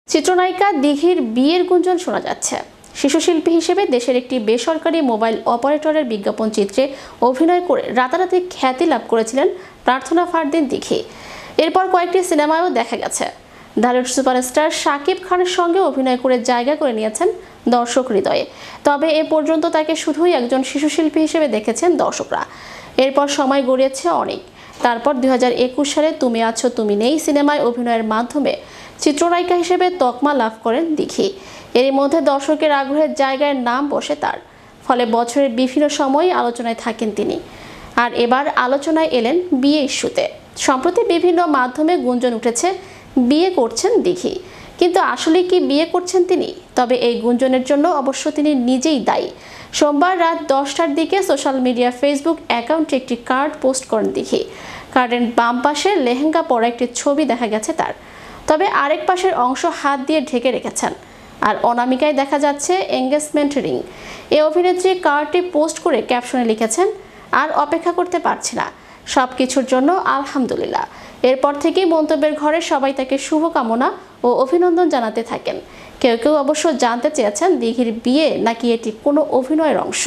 চিত্রনায়িকা দিঘির বিয়ের গুঞ্জন শোনা যাচ্ছে। শিশুশিল্পী হিসেবে দেশের একটি বেসরকারি মোবাইল অপারেটরের বিজ্ঞাপন চিত্রে অভিনয় করে রাতারাতি খ্যাতি লাভ করেছিলেন প্রার্থনা ফারদিন দিঘি। এরপর কয়েকটি সিনেমায়ও দেখা গেছে। ঢালিউড সুপারস্টার শাকিব খানের সঙ্গে অভিনয় করে জায়গা করে নিয়েছেন দর্শক হৃদয়ে। তবে এ পর্যন্ত তাকে শুধুই একজন শিশুশিল্পী হিসেবে দেখেছেন দর্শকরা। এরপর সময় গড়িয়েছে অনেক। তারপর 2021 সালে তুমি আছো তুমি নেই সিনেমায় অভিনয়ের মাধ্যমে চিত্রনায়িকা হিসেবে তকমা লাভ করেন দিঘি। এরই মধ্যে দর্শকের আগ্রহের জায়গায় নাম বসে তার, ফলে বছরের বিভিন্ন সময় আলোচনায় থাকেন তিনি। আর এবার আলোচনায় এলেন বিয়ে ইস্যুতে। সম্প্রতি বিভিন্ন মাধ্যমে গুঞ্জন উঠেছে বিয়ে করছেন দিঘি, কিন্তু আসলে কি বিয়ে করছেন তিনি? তবে এই গুঞ্জনের জন্য অবশ্য তিনি নিজেই দায়ী। সোমবার রাত 10টার দিকে সোশ্যাল মিডিয়া ফেসবুক অ্যাকাউন্টে একটি কার্ড পোস্ট করেন দিঘি। কার্ডের বাম পাশে লেহেঙ্গা পরা একটি ছবি দেখা গেছে তার, তবে আরেক পাশের অংশ হাত দিয়ে ঢেকে রেখেছেন। আর অনামিকায় দেখা যাচ্ছে এঙ্গেজমেন্ট রিং। এই অভিনেত্রী কার্ডটি পোস্ট করে ক্যাপশনে লিখেছেন, আর অপেক্ষা করতে পারছি না, সব কিছুর জন্য আলহামদুলিল্লাহ। এরপর থেকেই মন্তব্যের ঘরে সবাই তাকে শুভকামনা ও অভিনন্দন জানাতে থাকেন। কেউ কেউ অবশ্য জানতে চেয়েছেন দিঘির বিয়ে নাকি এটি কোনো অভিনয়ের অংশ।